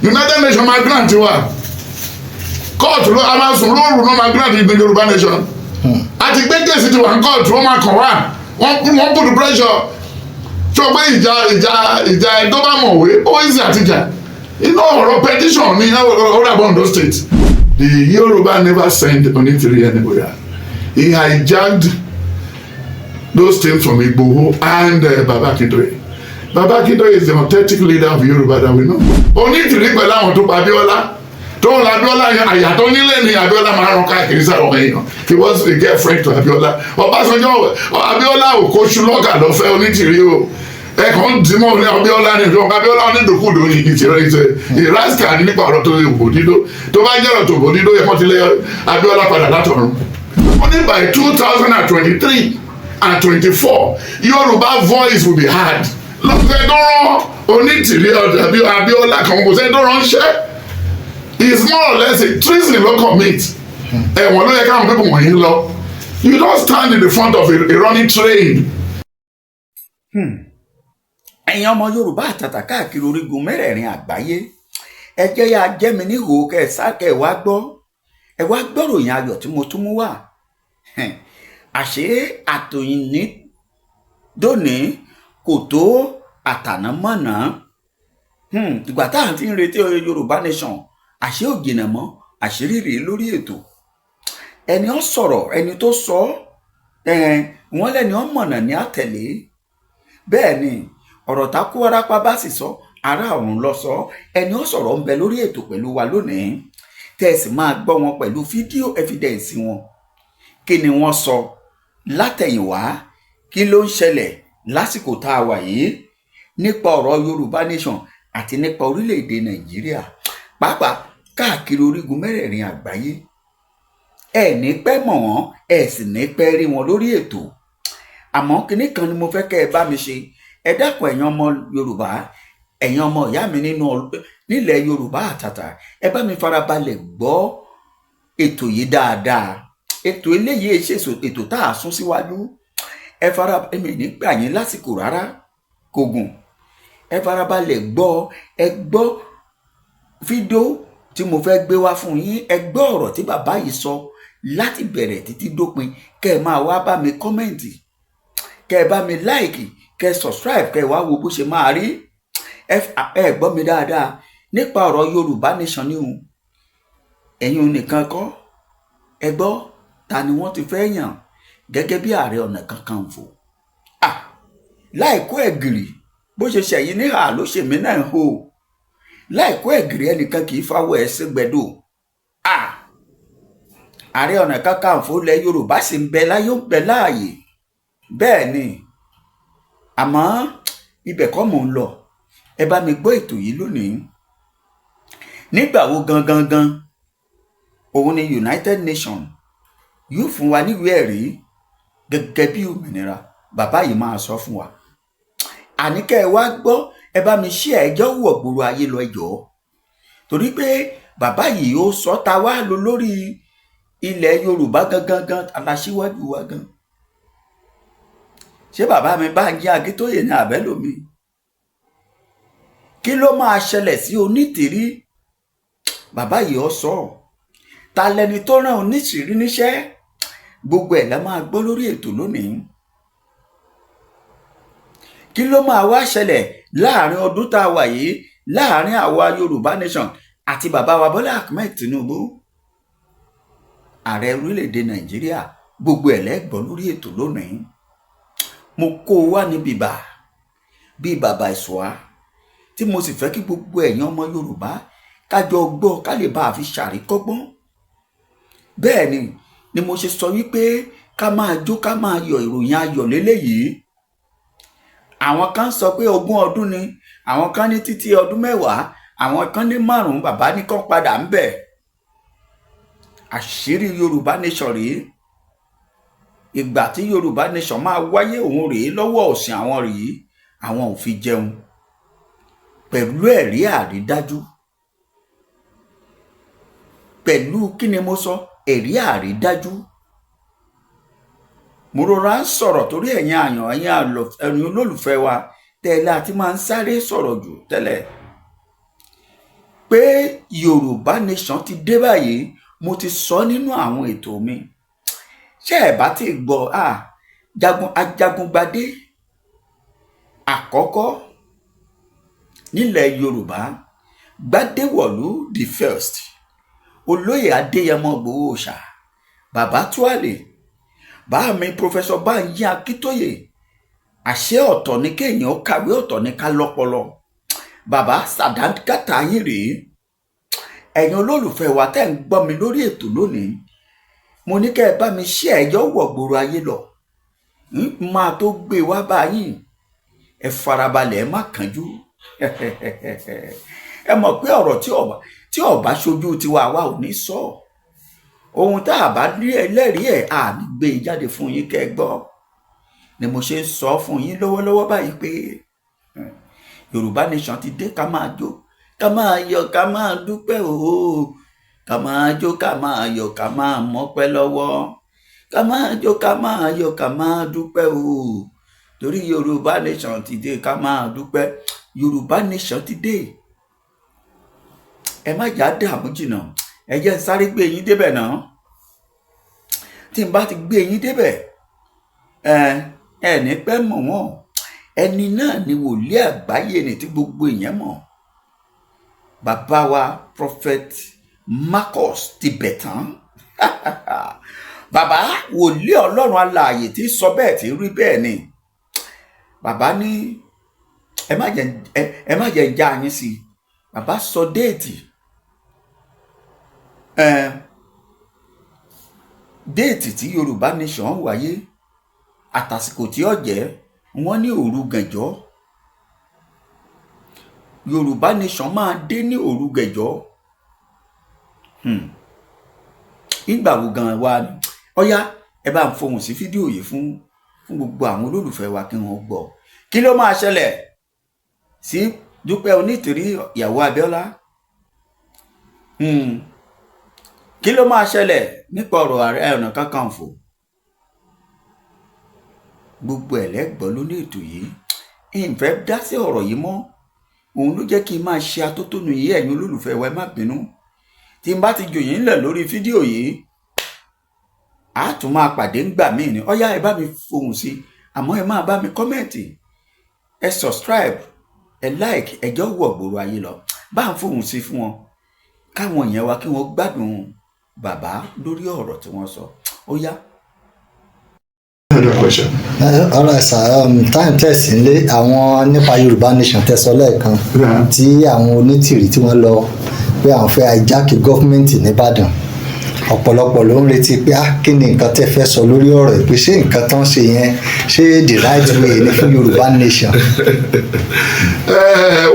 United Nations máa grant wa court ló a máa sùn lóòrùn náà máa grant ìgbé Yorùbá nation àti gbé kéèsì ti wà ní court wọ́n máa kàn wá wọ́n put pressure tó gbé ìjà tó bá mọ̀wé ó easy àtijọ́ inú ọ̀rọ̀ petition ní ọ̀rọ̀ Ondo State. The Yoruba never sent Onitiri anywhere. He hijacked those things from Igboho and Baba Akintoye. Baba Akintoye is the authentic leader of Yoruba that we know. Onitiri pẹ̀lú àwọn tó pa Abiola tó ń la Abiola yẹn àyà tó nílé ni Abiola máa rán káàkiri sáà ọmọ èèyàn. He was a girlfriend to Abiola. Ọbásanjọ́ Abiola ò kó ṣúlọ́gà lọ́fẹ́ Onitiri o. Ẹ̀kan tí mo ní Abiola ní ìjọba Abiola onídòkúdò ní ìtìrẹ́ ìrásíkà nípa ọ̀rọ̀ tó òbò dídó tó bá jẹ́ ọ̀rọ̀ tó òbò dídó yẹ kó ti lé Abiola padà látọ̀run. Only by 2023 and 24 Yoruba voice will be heard. Lọ́sẹ̀ tó rán Onítìrí Abiola kan kò sẹ́ tó ránṣẹ́. It's more or less a treason ló commit. Ẹ̀wọ̀n ló yẹ káwọn pípọ̀ wọ̀nyí lọ. You don't stand in the front of a running train. Ẹ̀yin ọmọ Yorùbá àtàtà káàkiri orígun mẹ́rẹ̀ẹ̀rin àgbáyé ẹ jẹ́ yá jẹ́mi níhò kẹ́ ẹ wá gbọ́ròyìn ayọ̀ tí mo tún mú wá. Àṣé àtòyìn ní dòní kò tó àtànámọ́nà. Ìgbà tá à ń ti ń retí Yorùbá nation àṣé ò jìnà mọ́ àṣírí rèé lórí ètò. Ẹni ó sọ̀rọ̀ ẹni tó sọ wọ́n lẹ́ni ó mọ̀nà ní àtẹ̀lé. Bẹ́ẹ̀ ni ọ̀rọ̀ tá kú wárápá bá sì sọ ará ọ̀run lọ sọ ẹni ó sọ̀rọ̀ ń bẹ lórí ètò pẹ̀lú wa lónìí tẹ̀sí máa gbọ́ wọn pẹ̀lú fídíò evidence wọn. Kí ni wọ́n sọ látẹ̀yìnwá kí ló ń ṣẹlẹ̀ lásìkò tá a wà yìí nípa ọ̀rọ̀ Yorùbá nation àti nípa orílẹ̀-èdè Nàìjíríà pàápàá káàkiri orígun mẹ́rẹ̀ẹ̀rin àgbáyé. Ẹ ní pẹ́ mọ̀ wọ́n ẹ sì ní pẹ́ rí wọn lórí ètò. Àmọ́ kinní kan ni mo fẹ́ kẹ́ ẹ bá mi ṣe. Ẹ dákun ẹ̀yin ọmọ Yorùbá ẹ̀yin ọmọ ìyá mi nílẹ̀ Yorùbá àtàtà ẹ bá mi farabalẹ̀ gbọ́ ètò yìí dáadáa. Ètò eléyìí ṣe ètò tá a sún síwájú. Ẹ farabalẹ̀ nígbà yín lásìkò rárá kò gùn. Ẹ farabalẹ̀ gbọ́ ẹ gbọ́ fídíò tí mo fẹ́ gbé wá fún yín. Ẹ gbọ́ ọ̀rọ̀ tí bàbá yìí sọ láti bẹ̀rẹ̀ títí dópin. Kẹ́ ẹ máa wá bá mi kọ́mẹ̀ǹtì kẹ́ ẹ bá mi láìkì kẹ́ ẹ subscribe kẹ́ ẹ wá wo bó ṣe máa rí. Ẹ gbọ́ mi dáadáa nípa ọ̀rọ̀ Yorùbá nation ni òun ẹ̀yin nìkan kọ́. Ẹ gbọ́ ta ni wọ́n ti fẹ́ yàn gẹ́gẹ́ bí Ààrẹ Ọ̀nà Kakanfò. Láìkó ẹ̀gìrì bó ṣe ṣẹ̀yìn níhà ló ṣe mí náà hó. Láìkó ẹ̀gìrì ẹnìkan kì í fáwọ́ ẹ̀ sígbẹ́dọ̀. Ààrẹ Ọ̀nà Kakanfò lẹ̀ Yorùbá sì ń bẹ láyé ń bẹ láàyè. Bẹ́ẹ̀ ni àmọ́ ibẹ̀ kọ́ mò ń lọ. Ẹ bá mi gbọ́ ètò yìí lónìí. Nígbà wo gangan òun ni United Nations yóò fún wa níwèé ẹ̀rí gẹ́gẹ́ bí òmìnira bàbá yìí máa sọ fún wa. Àní kẹ́ ẹ wá gbọ́ ẹ bá mi ṣí ẹjọ́ wọ̀ gbòòrò ayé lọ ẹjọ́ torí pé bàbá yìí ó sọ ta wá lọ lórí ilẹ̀ Yorùbá gangan aláṣíwájú wa gan. Ṣé bàbá mi Bánjí Akíntóyè ní àbẹ́lòmí? Kí ló máa ṣẹlẹ̀ sí Onítìrí? Bàbá yìí ó sọ ta lẹni tó rán Onítìrí níṣẹ́? Gbogbo ẹ̀ la máa gbọ́ lórí ètò lónìí. Kí ló máa wá ṣẹlẹ̀ láàrin ọdún tá a wà yìí láàrin àwa Yorùbá nation àti bàbá wa Bọ́lá Ahmed Tinubu ààrẹ orílẹ̀-èdè Nàìjíríà? Gbogbo ẹ̀ lẹ́gbọ́ lórí ètò lónìí. Mo kó wá ní bí bàbá ìṣọ́á tí mo sì fẹ́ kí gbogbo ẹ̀yin ọmọ Yorùbá kájọ gbọ́ ká lè bá a fi ṣàríkọ́gbọ́n. Bẹ́ẹ̀ ni mo ṣe sọ wípé ká máa jó ká máa yọ ìròyìn ayọ̀ léléyìí. Àwọn kan sọ pé 20 ọdún ni, àwọn kan ní títí ọdún 10, àwọn kan ní 5 bàbá ní kán padà ń bẹ̀. Àṣírí Yorùbá nation rèé. Ìgbà tí Yorùbá nation máa wáyé òun rèé lọ́wọ́ ọ̀sìn àwọn rèé àwọn ò fi jẹun pẹ̀lú ẹ̀rí àrídájú. Pẹ̀lú kí ni mo sọ? Ẹ̀rí àrídájú. Mo rọra ń sọ̀rọ̀ torí ẹ̀yin olólùfẹ́ wa tẹ́lẹ̀ àti máa ń sáré sọ̀rọ̀ jù tẹ́lẹ̀ pé Yorùbá Nation ti dé báyìí mo ti sọ nínú àwọn ètò mi ṣé ẹ bá ti gbọ́ ajagungbadé àkọ́kọ́ nílẹ̀ Yorùbá Gbádéwọ̀lú the first olóyè Adéyẹmọ Ìgbòho Òòṣà bàbá Túàlè bá mi Professor Bánjí Akíntóyè àṣẹ ọ̀tọ̀ ní kéèyàn kàwé ọ̀tọ̀ ní ká lọ́pọlọ bàbá sàdánkátà yín rèé ẹ̀yin olólùfẹ́ wa tẹ́ ń gbọ́ mi lórí ètò lónìí mo ní kẹ́ ẹ bá mi ṣí ẹ̀yọ́ wọ̀ gbòòrò ayé lọ máa tó gbé wá báyìí ẹ farabalẹ̀ ẹ má kánjú ẹ mọ̀ pé ọ̀rọ̀ tí ọba ṣojú tiwa wa ò ní sọ ohun tá a bá rí ẹlẹ́rìí ẹ̀ á ní gbé e jáde fún yín kẹ́ ẹ gbọ́ ni mo ṣe ń sọ fún yín lọ́wọ́lọ́wọ́ báyìí pé Yorùbá Nation ti dé ká máa jó ká máa yọ̀ ká máa dúpẹ́ ooo ká máa jó ká máa yọ̀ ká máa mọ́pẹ́ lọ́wọ́ ká máa jó ká máa yọ̀ ká máa dúpẹ́ ooo torí Yorùbá Nation ti dé ká máa dúpẹ́ Yorùbá Nation ti dé ẹ má jà dààmú jìnnà ẹ jẹ́ n sáré gbé yín débẹ̀ náà tí n bá ti gbé yín débẹ̀ ẹ ní pẹ́ mọ̀ wọ́n ẹni náà ni wòlíì àgbáyé ni tí gbogbo èèyàn mọ̀ bàbá wa Prophet Marcus Tibetan bàbá wòlíì Ọlọ́run alààyè tí sọ bẹ́ẹ̀ tí rí bẹ́ẹ̀ ni bàbá ní ẹ má jẹ́ já yín sí bàbá sọ déètì déètì tí Yorùbá Nation wáyé àtàsìkò tí ó jẹ́ wọ́n ní òru gànjọ́ Yorùbá Nation máa dé ní òru gànjọ́ ìgbà wo gan wa ni ọ̀yá ẹ bá ń fohùn sí fídíò yìí fún gbogbo àwọn olólùfẹ́ wa kí wọ́n gbọ́ kí ló máa ṣẹlẹ̀ sí Dúpẹ́ Onítìrí ìyàwó Abíọ́lá kí ló máa ṣẹlẹ̀ nípa ọ̀rọ̀ Ààrẹ Ọ̀nà Kakanfò gbogbo ẹlẹgbọn ló ní ètò yìí ìfẹ́ dá sí ọ̀rọ̀ yìí mọ́ òun ló jẹ́ kí n máa ṣe atótónu yìí ẹ̀yin olólùfẹ́ wa ẹ má bínú tí n bá ti jòyìn ńlẹ̀ lórí fídíò yìí a tún máa pàdé ńgbà míì ní ọ̀yá ẹ bá mi fohùn sí àmọ́ ẹ máa bá mi kọ́mẹ̀ntì ẹ subscribe ẹ like ẹjọ́ wọ̀ gbòòrò ayé lọ bá ń fohùn sí fún wọn káwọn èèyàn wa kí wọ́n gbádùn bàbá lórí ọ̀rọ̀ tí wọ́n sọ ó yá. Question. Ọ̀rọ̀ ẹ̀sà time test nílé àwọn nípa Yorùbá Nation tẹ̀sọ́ lẹ́ẹ̀kan tí àwọn onítìrí tí wọ́n lọ pé àwọn fẹ́ àìjákè gọ́fúmẹ́ǹtì nìbàdàn ọ̀pọ̀lọpọ̀ ló ń retí pé kí ni nǹkan tẹ́ fẹ́ sọ lórí ọ̀rọ̀ yìí pé ṣé nǹkan tán ṣe yẹn ṣé the right way ni fún Yorùbá Nation.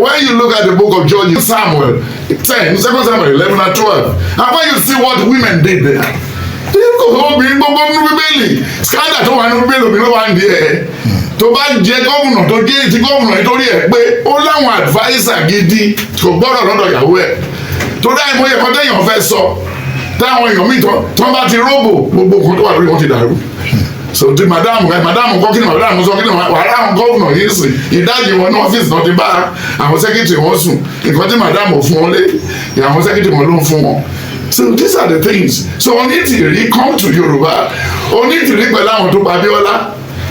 When you look at the book of Judges, Samuel 10, 2 Samuel 11 and 12, and when you see what women did there, obìnrin gbogbo nínú Bíbélì skanda tó wà nínú Bíbélì obìnrin ló wà ní ẹ tó bá jẹ gómìnà tó jẹ ti gómìnà nítorí ẹ pé ó láwọn adviser gidi kò gbọ́dọ̀ lọ́dọ̀ ìyàwó ẹ tó dá ìmọ̀ yẹn kan téèyàn fẹ́ sọ táwọn èèyàn míì tán bá ti róbò gbogbo kan tó wà lórí wọn ti dàrú so ti madamu kọ́ kí ni madamu sọ kí ni wàhálà àwọn gómìnà yìí sìn ìdájì wọn ní ọ́fíìsì náà ti bá àwọn sẹ́kítì wọn sùn nǹkan tí madamu fún wọn lé àwọn sẹ́kítì wọn ló ń fún wọn. So these are the things. So Onítìrí come to Yorùbá Onítìrí pẹ̀lú àwọn tó pa Abíọ́lá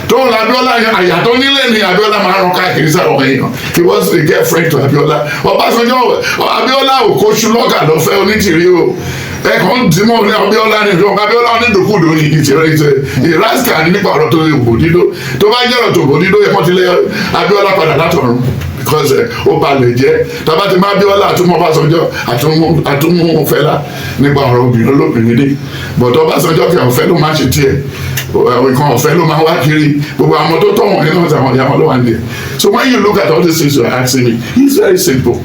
tó ń la Abíọ́lá yẹn àyà tó nílé ni Abíọ́lá máa ń rán káàkiri sáà ọmọ èèyàn he was a girlfriend to Abíọ́lá Ọbásanjọ́ Abíọ́lá ò kó ṣúlọ́gà lọ fẹ́ Onítìrí o ẹ̀kan tí mo ní Abíọ́lá ní ìjọba Abíọ́lá onídòkúdò ní ìtìrẹ́ ìrásíkà nípa ọ̀rọ̀ tó bò dídó tó bá jẹ́ ọ̀rọ̀ tó bò dídó yẹ kó ti lé Abíọ́lá padà látọ̀run because ó balẹ̀ jẹ́ tàbá ti má Abíọ́lá àtúmọ̀ Ọbásanjọ́ àtúmọ̀ Fẹlá nípa ọ̀rọ̀ obìnrin olóbìnrin dé but Ọbásanjọ́ kí ọ̀fẹ́ ló máa ṣe tiẹ̀ nǹkan ọ̀fẹ́ ló máa wá kiri gbogbo àwọn tó tọ̀wọ̀n nínú àwọn ìyá wọn ló wà ní ẹ̀. So when you look at all these things you are asking me it's very simple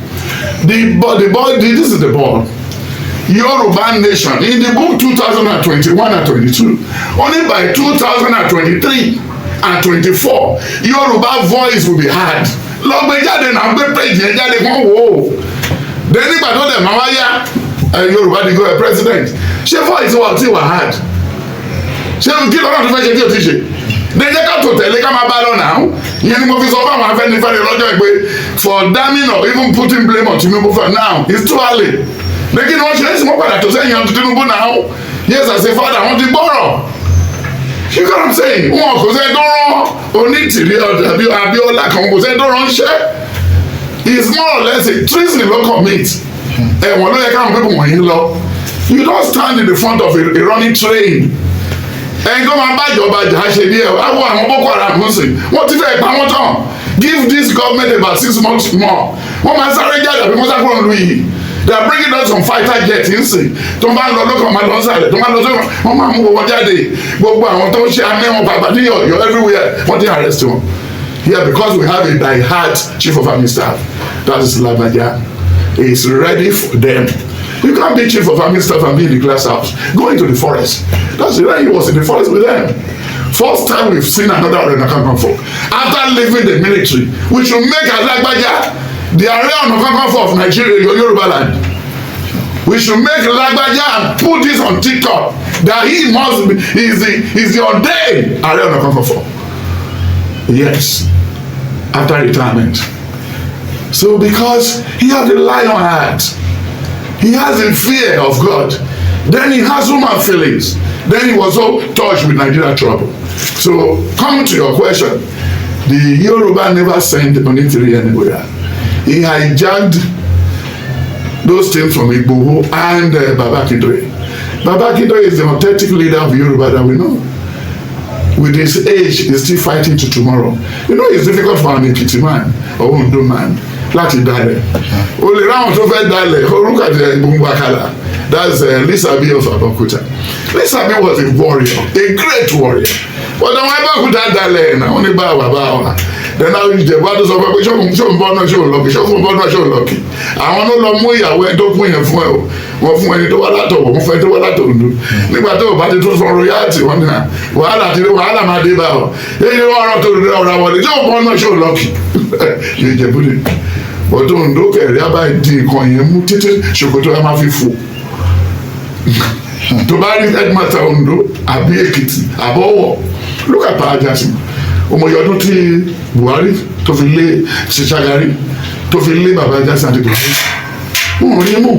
this is the ball. Yorùbá Nation in the book 2021 and 22 only by 2023 and 24 Yorùbá voice will be heard lọ́gbẹ́ jáde náà gbé page yẹn jáde kán wò ó then nígbà tó dẹ̀ máa wáyà Yorùbá di go president ṣé voice wa ti wà heard ṣé kí lọ́nà tó fẹ́ ṣe kí o ti ṣe dẹ́jẹ́ ká tó tẹ̀lé ká máa bá lọ náà ìyẹn ni mo fi sọ fún àwọn Afẹ́nifẹ́re lọ́jọ́ ìpè for damning or even putting blame on Tinubu for now it's too early lẹ́kìn ni wọ́n ṣe é sì wọ́n padà tó sẹ́yìn ọ̀tún Tinubu náà yes as a father wọ́n ti gbọ́rọ̀ you know what I'm saying wọn kò sẹ́ tó rán Onítìrí Abíọ́lá kan kò sẹ́ tó ránṣẹ́ it's more or less a treason ló commit ẹ̀wọ̀n ló yẹ káwọn pípọ̀ wọ̀nyí lọ you don't stand in the front of a running train ẹni tó máa bá ìjọba jà á ṣe díẹ̀ àwọn Boko Haram ń sìn wọ́n ti fẹ́ pa wọ́n tán give this government about 6 months more wọ́n máa sáré jáde àbí wọ́n sá kúrò nílùú yìí they are bringing us some fighter jet ń sìn tó máa lọ lókàn máa lọ sàlẹ̀ tó máa lọ sókàn wọ́n máa mú wọn jáde gbogbo àwọn tó ń ṣe amẹ́wọn bàbá ní Ọ̀yọ́ everywhere wọ́n ti arrest wọn here because we have a die-hard chief of army staff that is Lagbaja he is ready for them. You can't be chief of army staff and be in the glass house. Go into the forest. That's the way he was in the forest with them. First time we've seen another Ọ̀nà Kakanfò. After leaving the military, we should make Lagbaja the Ààrẹ Ọ̀nà Kakanfò of Nigeria, Yoruba land. We should make Lagbaja and put this on TikTok that he must be, he's the ordained Ààrẹ Ọ̀nà Kakanfò. Yes, after retirement. So because he has the lion heart, he has a fear of God, then he has human feelings, then he was so touched with Nigeria trouble. So coming to your question, the Yoruba never sent Onitiri anywhere. He hijacked those things from Igboho and Baba Akintoye. Baba Akintoye is the authentic leader of Yoruba that we know. With his age, he's still fighting to tomorrow. You know, it's difficult for an Ekiti man or Ondo man láti dalẹ̀. O lè ráwọn tó fẹ́ dalẹ̀ orúkọ àti Gbùngbàkàlà. That's Lisabi of Abeokuta. Lisabi was a warrior, a great warrior. But àwọn Abeokuta dalẹ̀ náà wọ́n ní bá bàbá wa. Then now Ìjẹ̀bú àti sọ pé ṣóun bọ́ náà ṣóun lọ́kì ṣóun bọ́ náà ṣóun lọ́kì. Àwọn ló lọ mú ìyàwó ẹni tó kún yẹn fún ẹ o. Wọ́n fún ẹni tó wá látọ̀wọ̀ wọ́n fún ẹni tó wá látọ̀ǹdó. Nígbà tó o bá ti tún sọ royalty wọn ni na wàhálà máa dé bá ọ. Èyí ọ̀rọ̀ tó rẹ̀ ọ̀rọ̀ wọlé ṣóun bọ́ náà ṣóun lọ́kì. Ìjẹ̀bú ni. Bọ̀dọ̀ Oǹdó kẹ̀rí abáyé di nǹkan yẹn mú títí ṣòkòtò ẹ máa fi fò. Tó bá rí headmaster Oǹdó àbí Èkìtì àbọ̀wọ̀ look at Pa Ajasin. Ọmọye ọdún tí Buhari tó fi lé Ṣàgàrí tó fi lé Baba Ajasin àti Buhari. Wọ́n rí mú.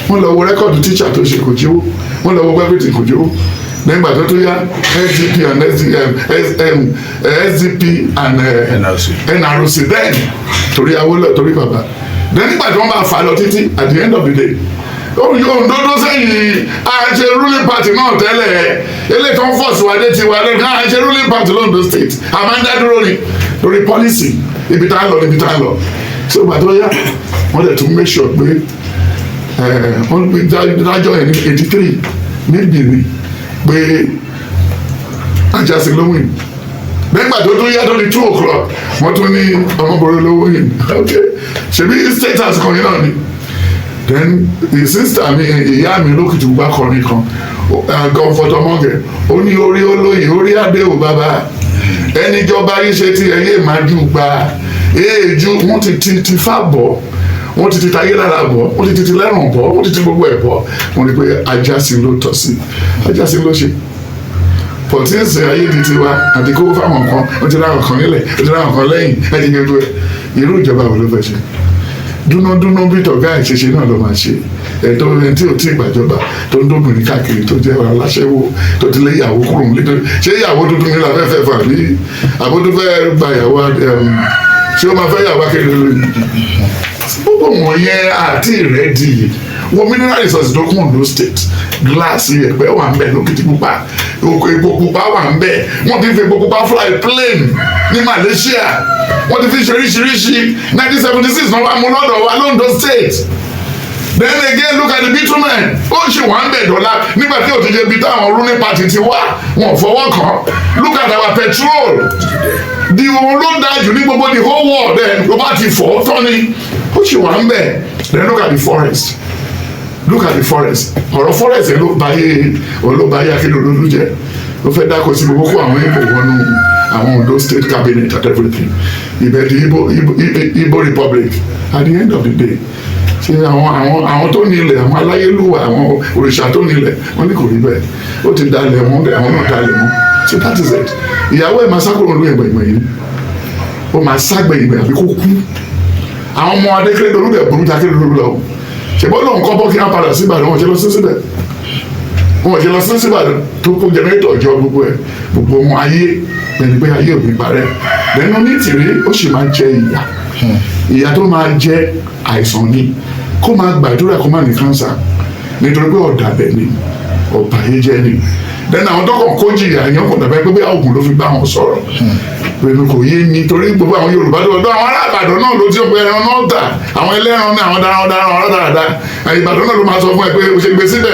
Wọ́n lọ wo rẹ́kọ̀dù tíṣà tó ṣe kò jẹ́wọ́. Wọ́n lọ wo everything kò jẹ́wọ́. Nígbà tó yá SDP and NRC then torí Awólọ́wọ̀ torí bàbá. Then nígbà tí wọ́n bá fà lọ títí at the end of the day. Oǹdó tó sẹ́yìn àṣẹ ruling party náà tẹ́lẹ̀ eléyìí tó ń fọ̀ síwájú ti wà lẹ́nu àṣẹ ruling party l'Ondo state àmàndá dúró ni lórí policy ibi tá a lọ níbi tá a lọ. So ìgbà tó yá wọ́n dẹ̀ tún make sure pé wọ́n gbé dájọ́ yẹn ní 83 ní Benin pé Ajasin ló win nígbà tó tún yá tó ní 2 o'clock wọ́n tún ní Ọmọbọ̀rọ̀ ló win ṣebí status kan yẹn náà ni. Then the sister mi ìyá mi lókìtì gbà kọrin kan Comfort Omoge ó ní orí olóyè orí adé ò bàbá ẹnìjọba yìí ṣe ti ẹyẹ ìmájú gba èèjú wọ́n ti fà bọ̀ wọ́n ti tayé lára bọ̀ wọ́n ti lẹ́rùn bọ̀ wọ́n ti gbogbo ẹ̀ bọ̀ wọ́n ní pé Ajasin ló tọ́ sí Ajasin ló ṣe pọ̀tíǹsì ayé di tiwa àti kó fáwọn kan ó ti ráwọn kan nílẹ̀ ó ti ráwọn kan lẹ́yìn ẹni gbogbo ẹ̀ irú ìjọba wo ló fẹ́ ṣe dúnúdúnú bí tọ̀gá ìṣẹ̀ṣe náà ló máa ṣe ẹ̀tọ́ ẹni tí ò tí ì gbàjọba tó ń dóbìnrin káàkiri tó jẹ́ aláṣẹ́wó tó ti lé ìyàwó kúrò nílé ṣé ìyàwó tuntun ní làfẹ́fẹ́ fà bí àbótú fẹ́ gba ìyàwó ṣé ó máa fẹ́ yàwó akéde lóyún gbogbo wọ̀nyẹn àti ìrẹ́dì wọ mineral resources tó kún Ondo state gíláàsì ẹ̀pẹ́ wà ń bẹ̀ lókìtì pupa epo pupa wà ń bẹ̀ wọ́n ti fi epo pupa fly plane ní Malaysia wọ́n ti fi ṣe oríṣiríṣi 1976 náà wà mú lọ́dọ̀ wa l'Ondo state then again look at the bitumen ó ṣì wà ń bẹ̀ dọ́là nígbà tí òtítẹ́ bí táwọn ruling party ti wá wọn fọwọ́ kàn look at our petrol di ohun ló dájú ní gbogbo the whole world then ló bá ti fọ́ tán ni ó ṣì wà ń bẹ̀ then look at the forest ọ̀rọ̀ forest ẹ̀ ló báyé Akérédolú jẹ́ ló fẹ́ dákọ̀ sí gbogbo àwọn Ìgbò wọnú àwọn Ondo state cabinet and everything ibẹ̀ di Igbo republic at the end of the day ṣe àwọn tó nílẹ̀ àwọn aláyélúwà àwọn òrìṣà tó nílẹ̀ wọ́n ní kò rí bẹ́ẹ̀ ó ti dalẹ̀ wọn àwọn náà dalẹ̀ wọn so that is it. Ìyàwó ẹ̀ máa sákòrò lóyún ẹ̀gbẹ̀gbẹ̀ yìí ó máa ságbẹ̀yìn àbí kó kú. Àwọn ọmọ Adékèrédolú dẹ̀ burú ta Akérédolú lọ ṣùgbọ́n lóun kọ́ bọ́ kí wọ́n padà sí Ìbàdàn wọn ṣe lọ sí síbẹ̀ wọn ṣe lọ sí Ìbàdàn tó kó jẹnẹrétọ̀ ọjọ́ gbogbo ẹ̀ gbogbo ọmọ ayé ẹni pé ayé òbí parẹ́ lẹ́nu Onítìrí ó sì máa jẹ ìyà tó máa jẹ àìsàn ni kó máa gbàdúrà kó má ní kánsà nítorí pé ọ̀dàbẹ̀ ni ọ̀bàyéjẹ́ ni lẹ́nu àwọn tó kàn kó jìyà yẹn kò dàbẹ́ pé bí oògùn ló fi bá wọn sọ̀rọ̀ pẹ̀lú kò yé mi torí gbogbo àwọn Yorùbá tó lọ́dọ̀ àwọn ará Ìbàdàn náà ló ti ń pe ẹran náà tà àwọn ẹlẹ́ran ní àwọn darandaran ọ̀rọ̀ dáadáa Ìbàdàn náà ló máa sọ fún ẹ pé o ṣe gbé síbẹ̀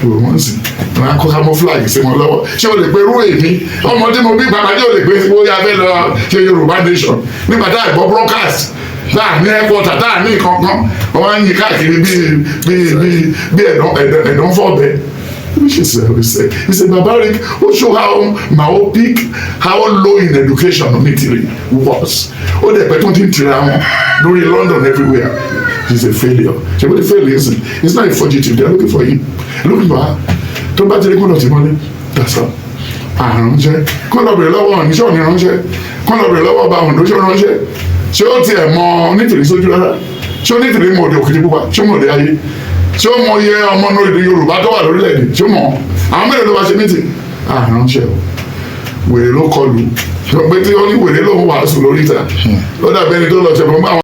wọ́n sì máa kó camouflage sí wọn lọ́wọ́ ṣé o lè pe irú èmi ọmọdé mo bí gbàgbájẹ́ o lè pe bóyá fẹ́ lọ ṣe Yorùbá nation nígbà tá àìgbọ́ broadcast tá à ní headquarter tá à ní kankan wọ́n á ń yí káàkiri bí ẹ̀dán fọ́ọ̀bẹ. Which is it's a barbaric. Ó show how myopic, how low in education Onítìrí was. Ó dẹ̀ pẹ́ tó ti ń tira wọn lórí London everywhere. He's a failure. Ṣé wọ́n ti fail yẹn sìn? It's not a fugitive. They are looking for him. Looking for her. Tó bá ti rí kó lọ sí mọ́lẹ̀. That's all. Àránṣẹ́. Kó lọ bèrè lọ́wọ́ ọ̀nì ṣé òní ránṣẹ́. Kó lọ bèrè lọ́wọ́ ọba Oǹdó ṣé ó ránṣẹ́. Ṣé ó tiẹ̀ mọ Onítìrí sójú rárá? Ṣé Onítìrí mọ òde òkìtì pupa? Ṣé ó mọ òde ayé? Ṣé ó mọ iye ọmọ náà èdè Yorùbá tó wà lórílẹ̀‐èdè? Ṣé ó mọ àwọn mẹ́rin ló bá ṣe mítì? Àránṣẹ́ o wèrè ló kọlù pé tí ó ní wèrè ló ń wàásù lórí ìta ló dàbí ẹni tó lọ ṣẹ̀fọ́n bá àwọn.